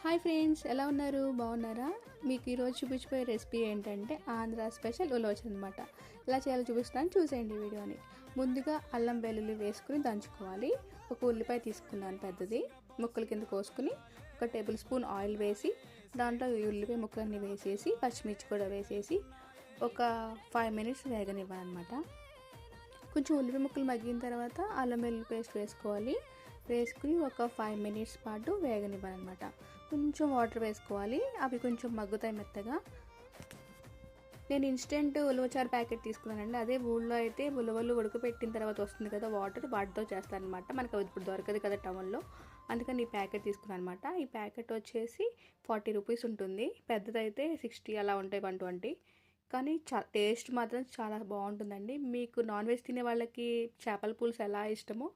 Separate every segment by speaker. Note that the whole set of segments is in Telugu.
Speaker 1: హాయ్ ఫ్రెండ్స్, ఎలా ఉన్నారు? బాగున్నారా? మీకు ఈరోజు చూపించిపోయే రెసిపీ ఏంటంటే ఆంధ్ర స్పెషల్ ఉలవచ అనమాట. ఎలా చేయాలో చూపిస్తాను, చూసేయండి వీడియోని. ముందుగా అల్లం వెల్లుల్లి వేసుకుని దంచుకోవాలి. ఒక ఉల్లిపాయ తీసుకున్నాను పెద్దది, ముక్కల కింద కోసుకుని ఒక టేబుల్ స్పూన్ ఆయిల్ వేసి దాంట్లో ఈ ఉల్లిపాయ ముక్కలన్నీ వేసేసి పచ్చిమిర్చి కూడా వేసేసి ఒక 5 మినిట్స్ వేగనివ్వాలన్నమాట. కొంచెం ఉల్లిపాయ ముక్కలు మగ్గిన తర్వాత అల్లం వెల్లుల్లి పేస్ట్ వేసుకోవాలి. వేసుకుని ఒక 5 మినిట్స్ పాటు వేగనివ్వాలన్నమాట. కొంచెం వాటర్ వేసుకోవాలి, అవి కొంచెం మగ్గుతాయి మెత్తగా. నేను ఇన్స్టెంట్ ఉలవచారు ప్యాకెట్ తీసుకున్నానండి. అదే ఊళ్ళో అయితే ఉలవలు ఉడకపెట్టిన తర్వాత వస్తుంది కదా వాటర్, వాటితో చేస్తాను అనమాట. మనకు ఇప్పుడు దొరకదు కదా టౌన్లో, అందుకని ఈ ప్యాకెట్ తీసుకున్నాను అనమాట. ఈ ప్యాకెట్ వచ్చేసి 40 రూపీస్ ఉంటుంది. పెద్దదైతే 60 అలా ఉంటాయి, 120. కానీ టేస్ట్ మాత్రం చాలా బాగుంటుందండి. మీకు నాన్ వెజ్ తినే వాళ్ళకి చేపల పులుసు ఎలా ఇష్టమో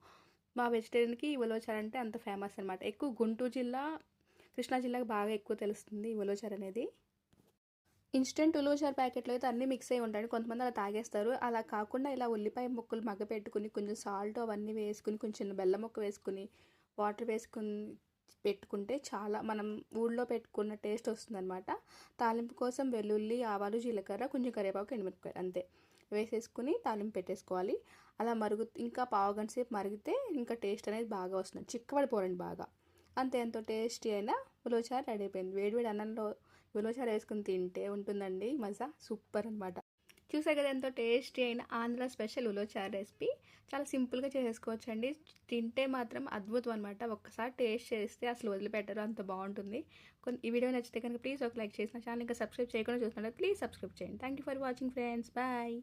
Speaker 1: మా వెజిటేరియన్కి ఉలవచారు అంటే అంత ఫేమస్ అనమాట. ఎక్కువ గుంటూరు జిల్లా, కృష్ణా జిల్లాకి బాగా ఎక్కువ తెలుస్తుంది ఈ ఉలవచారు అనేది. ఇన్స్టెంట్ ఉలవచారు ప్యాకెట్లో అయితే అన్నీ మిక్స్ అయి ఉంటాయి, కొంతమంది అలా తాగేస్తారు. అలా కాకుండా ఇలా ఉల్లిపాయ ముక్కలు మగ్గపెట్టుకుని కొంచెం సాల్ట్ అవన్నీ వేసుకుని కొంచెం బెల్లం ముక్క వేసుకుని వాటర్ వేసుకుని పెట్టుకుంటే చాలా మనం ఊళ్ళో పెట్టుకున్న టేస్ట్ వస్తుందన్నమాట. తాలింపు కోసం వెల్లుల్లి, ఆవాలు, జీలకర్ర, కొంచెం కరివేపాకు, ఎండుమిరపకాయలు అంతే వేసేసుకుని తాలింపు పెట్టేసుకోవాలి. అలా ఇంకా పావుగంట సేపు మరిగితే ఇంకా టేస్ట్ అనేది బాగా వస్తుంది. చిక్కబడిపోరండి బాగా. అంతే, ఎంతో టేస్టీ అయినా ఉలవచారు రెడీ అయిపోయింది. వేడివేడి అన్నంలో ఉలవచారు వేసుకుని తింటే ఉంటుందండి మజా, సూపర్ అనమాట. చూసారు కదా, ఎంతో టేస్టీ అయిన ఆంధ్ర స్పెషల్ ఉలవచారు రెసిపీ. చాలా సింపుల్గా చేసేసుకోవచ్చు అండి. తింటే మాత్రం అద్భుతం అనమాట. ఒక్కసారి టేస్ట్ చేస్తే అసలు వదిలిపెట్టరు, అంత బాగుంటుంది. ఈ వీడియో నచ్చితే కనుక ప్లీజ్ ఒక లైక్ చేసి నా ఛానల్ ఇంకా సబ్స్క్రైబ్ చేయకుండా చూస్తున్నారు, ప్లీజ్ సబ్స్క్రైబ్ చేయండి. Thank you for watching friends, bye.